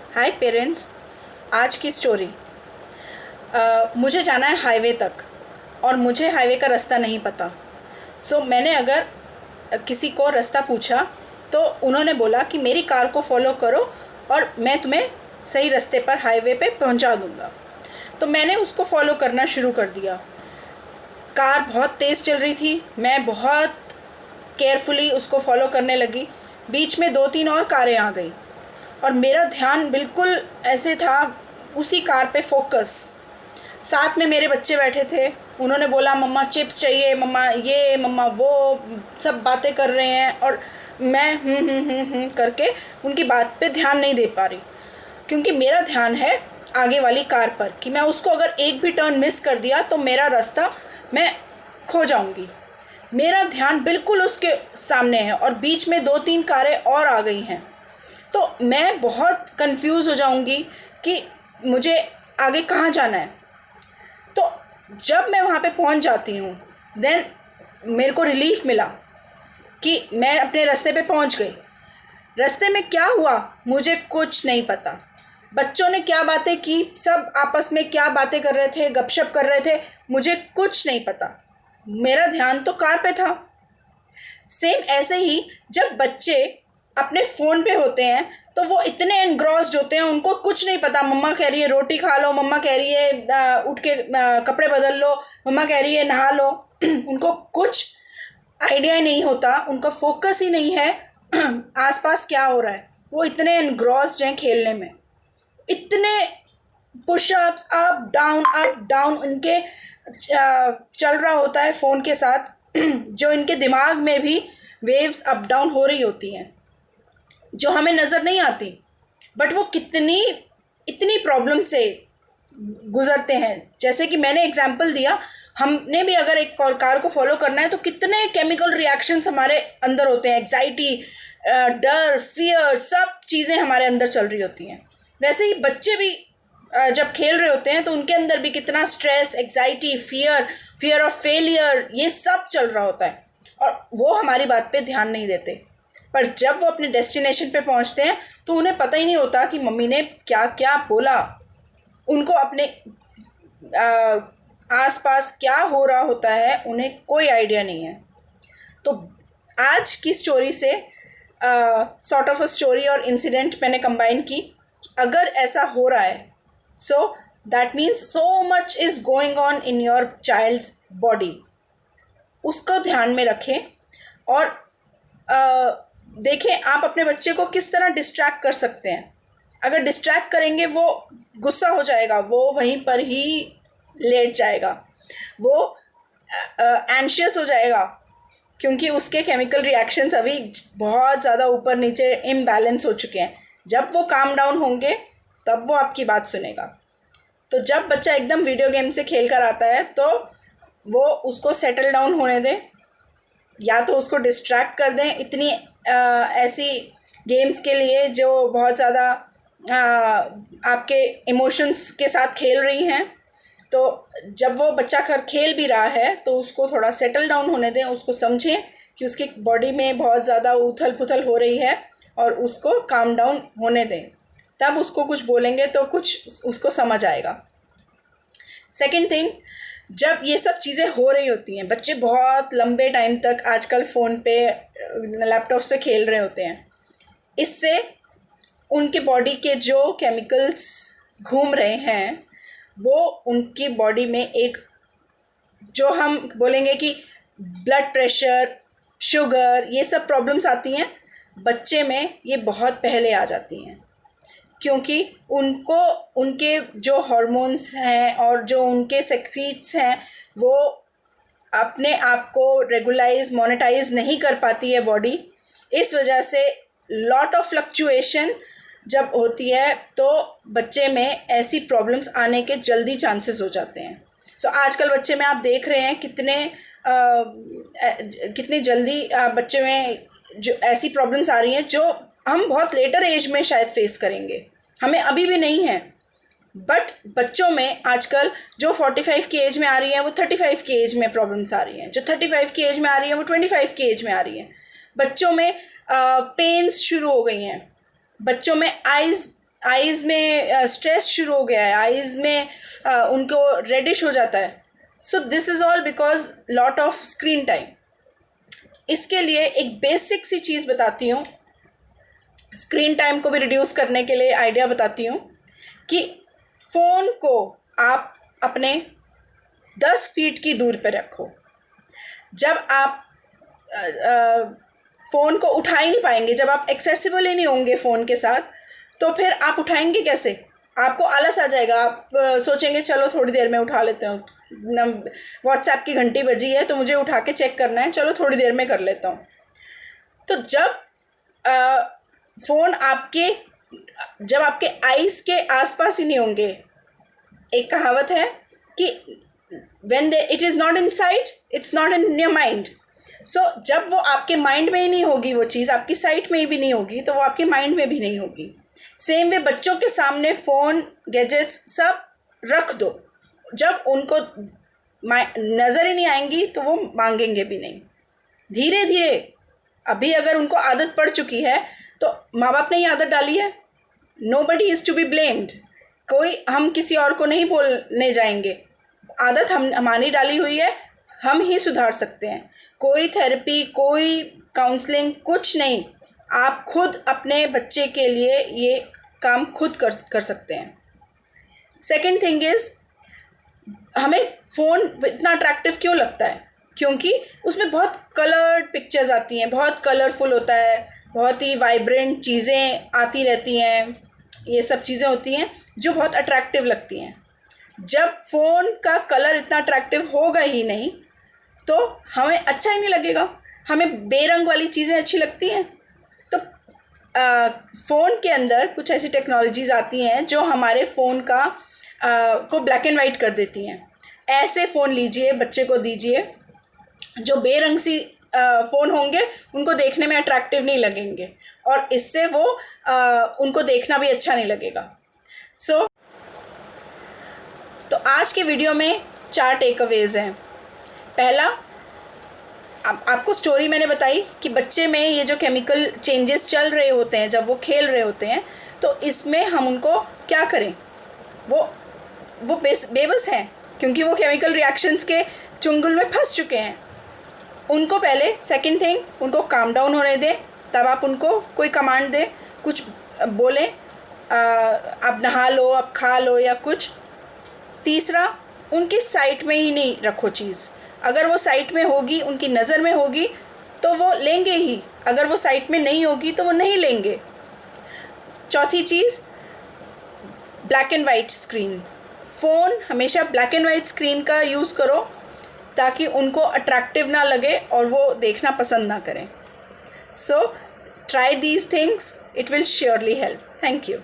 हाय parents. आज की story. मुझे जाना है हाईवे तक और मुझे हाईवे का रास्ता नहीं पता। मैंने अगर किसी को रास्ता पूछा तो उन्होंने बोला कि मेरी कार को फॉलो करो और मैं तुम्हें सही रास्ते पर हाईवे पे पहुंचा दूंगा। तो मैंने उसको फॉलो करना शुरू कर दिया। कार बहुत तेज़ चल रही थी, मैं बहुत केयरफुली उसको फॉलो करने लगी। बीच में 2-3 और कारें आ गई और मेरा ध्यान बिल्कुल ऐसे था उसी कार पे फोकस। साथ में मेरे बच्चे बैठे थे, उन्होंने बोला मम्मा चिप्स चाहिए, मम्मा ये, मम्मा वो, सब बातें कर रहे हैं और मैं करके उनकी बात पे ध्यान नहीं दे पा रही, क्योंकि मेरा ध्यान है आगे वाली कार पर कि मैं उसको अगर एक भी टर्न मिस कर दिया तो मेरा रास्ता मैं खो जाऊंगी। मेरा ध्यान बिल्कुल उसके सामने है और बीच में 2-3 कारें और आ गई हैं, तो मैं बहुत कंफ्यूज हो जाऊंगी कि मुझे आगे कहाँ जाना है। तो जब मैं वहाँ पे पहुँच जाती हूँ देन मेरे को रिलीफ मिला कि मैं अपने रास्ते पे पहुँच गई। रास्ते में क्या हुआ मुझे कुछ नहीं पता। बच्चों ने क्या बातें की, सब आपस में क्या बातें कर रहे थे, गपशप कर रहे थे, मुझे कुछ नहीं पता। मेरा ध्यान तो कार पे था। सेम ऐसे ही जब बच्चे अपने फ़ोन पे होते हैं तो वो इतने एनग्रॉस्ड होते हैं, उनको कुछ नहीं पता। मम्मा कह रही है रोटी खा लो, मम्मा कह रही है उठ के कपड़े बदल लो, मम्मा कह रही है नहा लो उनको कुछ आइडिया ही नहीं होता, उनका फोकस ही नहीं है आसपास क्या हो रहा है। वो इतने एनग्रॉस्ड हैं खेलने में। इतने पुशअप्स अप डाउन उनके चल रहा होता है फ़ोन के साथ जो इनके दिमाग में भी वेव्स अप डाउन हो रही होती हैं जो हमें नज़र नहीं आती, बट वो कितनी इतनी प्रॉब्लम से गुज़रते हैं। जैसे कि मैंने एग्जांपल दिया, हमने भी अगर एक कार को फॉलो करना है तो कितने केमिकल रिएक्शंस हमारे अंदर होते हैं, एग्जाइटी, डर, फियर, सब चीज़ें हमारे अंदर चल रही होती हैं। वैसे ही बच्चे भी जब खेल रहे होते हैं तो उनके अंदर भी कितना stress, anxiety, fear of failure, ये सब चल रहा होता है और वो हमारी बात पे ध्यान नहीं देते। पर जब वो अपने डेस्टिनेशन पे पहुंचते हैं तो उन्हें पता ही नहीं होता कि मम्मी ने क्या क्या बोला। उनको अपने आसपास क्या हो रहा होता है उन्हें कोई आइडिया नहीं है। तो आज की स्टोरी से सॉर्ट ऑफ अ स्टोरी और इंसिडेंट मैंने कंबाइन की। अगर ऐसा हो रहा है so that means so much is going on in your child's body. उसको ध्यान में रखें और देखें आप अपने बच्चे को किस तरह डिस्ट्रैक्ट कर सकते हैं। अगर डिस्ट्रैक्ट करेंगे वो गुस्सा हो जाएगा, वो वहीं पर ही लेट जाएगा, वो एंशियस हो जाएगा क्योंकि उसके केमिकल रिएक्शंस अभी बहुत ज़्यादा ऊपर नीचे इम्बैलेंस हो चुके हैं। जब वो काम डाउन होंगे तब वो आपकी बात सुनेगा। तो जब बच्चा एकदम वीडियो गेम से खेल कर आता है तो वो उसको सेटल डाउन होने दें, या तो उसको डिस्ट्रैक्ट कर दें इतनी ऐसी गेम्स के लिए जो बहुत ज़्यादा आपके इमोशंस के साथ खेल रही हैं। तो जब वो बच्चा खेल भी रहा है तो उसको थोड़ा सेटल डाउन होने दें, उसको समझें कि उसकी बॉडी में बहुत ज़्यादा उथल पुथल हो रही है और उसको काम डाउन होने दें। तब उसको कुछ बोलेंगे तो कुछ उसको समझ आएगा। सेकंड थिंग, जब ये सब चीज़ें हो रही होती हैं, बच्चे बहुत लंबे टाइम तक आजकल फ़ोन पे, लैपटॉप्स पे खेल रहे होते हैं, इससे उनके बॉडी के जो केमिकल्स घूम रहे हैं वो उनकी बॉडी में एक, जो हम बोलेंगे कि ब्लड प्रेशर, शुगर, ये सब प्रॉब्लम्स आती हैं बच्चे में, ये बहुत पहले आ जाती हैं क्योंकि उनको उनके जो हार्मोन्स हैं और जो उनके सेक्रीट्स हैं वो अपने आप को रेगुलाइज, मोनेटाइज नहीं कर पाती है बॉडी। इस वजह से लॉट ऑफ फ्लक्चुएशन जब होती है तो बच्चे में ऐसी प्रॉब्लम्स आने के जल्दी चांसेस हो जाते हैं। आजकल बच्चे में आप देख रहे हैं कितनी जल्दी बच्चे में जो ऐसी प्रॉब्लम्स आ रही हैं जो हम बहुत लेटर एज में शायद फेस करेंगे, हमें अभी भी नहीं है, बट बच्चों में आजकल जो 45 की एज में आ रही है वो 35 की एज में प्रॉब्लम्स आ रही हैं, जो 35 की एज में आ रही है वो 25 की एज में आ रही हैं। बच्चों में पेन्स शुरू हो गई हैं, बच्चों में आइज़ आइज़ में स्ट्रेस शुरू हो गया है, आइज़ में उनको रेडिश हो जाता है। So this is all because lot of screen time. इसके लिए एक बेसिक सी चीज़ बताती हूँ, स्क्रीन टाइम को भी रिड्यूस करने के लिए आइडिया बताती हूँ कि फ़ोन को आप अपने 10 फीट की दूर पर रखो। जब आप फ़ोन को उठा ही नहीं पाएंगे, जब आप एक्सेसिबल ही नहीं होंगे फ़ोन के साथ, तो फिर आप उठाएंगे कैसे? आपको आलस आ जाएगा, आप सोचेंगे चलो थोड़ी देर में उठा लेते हो, व्हाट्सएप की घंटी बजी है तो मुझे उठा के चेक करना है, चलो थोड़ी देर में कर लेता हूँ। तो जब फ़ोन जब आपके आइज़ के आसपास ही नहीं होंगे, एक कहावत है कि it is not in sight, it's not in your mind. So जब वो आपके माइंड में ही नहीं होगी, वो चीज़ आपकी साइट में ही भी नहीं होगी, तो वो आपके माइंड में भी नहीं होगी। सेम वे बच्चों के सामने फ़ोन, गैजेट्स सब रख दो, जब उनको नज़र ही नहीं आएंगी तो वो मांगेंगे भी नहीं। धीरे धीरे, अभी अगर उनको आदत पड़ चुकी है तो माँ बाप ने ही आदत डाली है, nobody is to be blamed. हम किसी और को नहीं बोलने जाएंगे, आदत हमारी डाली हुई है, हम ही सुधार सकते हैं। कोई थेरेपी, कोई काउंसलिंग, कुछ नहीं, आप खुद अपने बच्चे के लिए ये काम खुद कर सकते हैं। सेकंड थिंग इज़, हमें फ़ोन इतना अट्रैक्टिव क्यों लगता है? क्योंकि उसमें बहुत कलर्ड पिक्चर्स आती हैं, बहुत कलरफुल होता है, बहुत ही वाइब्रेंट चीज़ें आती रहती हैं, ये सब चीज़ें होती हैं जो बहुत अट्रैक्टिव लगती हैं। जब फ़ोन का कलर इतना अट्रैक्टिव होगा ही नहीं तो हमें अच्छा ही नहीं लगेगा, हमें बेरंग वाली चीज़ें अच्छी लगती हैं। तो फ़ोन के अंदर कुछ ऐसी टेक्नोलॉजीज़ आती हैं जो हमारे फ़ोन को ब्लैक एंड वाइट कर देती हैं। ऐसे फ़ोन लीजिए, बच्चे को दीजिए, जो बेरंग सी फ़ोन होंगे उनको देखने में अट्रैक्टिव नहीं लगेंगे और इससे वो उनको देखना भी अच्छा नहीं लगेगा। तो आज के वीडियो में 4 टेक अवेज़ हैं। पहला, आपको स्टोरी मैंने बताई कि बच्चे में ये जो केमिकल चेंजेस चल रहे होते हैं जब वो खेल रहे होते हैं, तो इसमें हम उनको क्या करें? वो बेबस हैं क्योंकि वो केमिकल रिएक्शंस के चुंगल में फंस चुके हैं। उनको पहले, सेकंड थिंग, उनको काम डाउन होने दें, तब आप उनको कोई कमांड दें, कुछ बोलें, आप नहा लो, आप खा लो या कुछ। तीसरा, उनकी साइट में ही नहीं रखो चीज़। अगर वो साइट में होगी, उनकी नज़र में होगी तो वो लेंगे ही, अगर वो साइट में नहीं होगी तो वो नहीं लेंगे। चौथी चीज़, black and white screen. Phone हमेशा ब्लैक एंड वाइट स्क्रीन का यूज़ करो ताकि उनको अट्रैक्टिव ना लगे और वो देखना पसंद ना करें। So try these things, it will surely help. Thank you.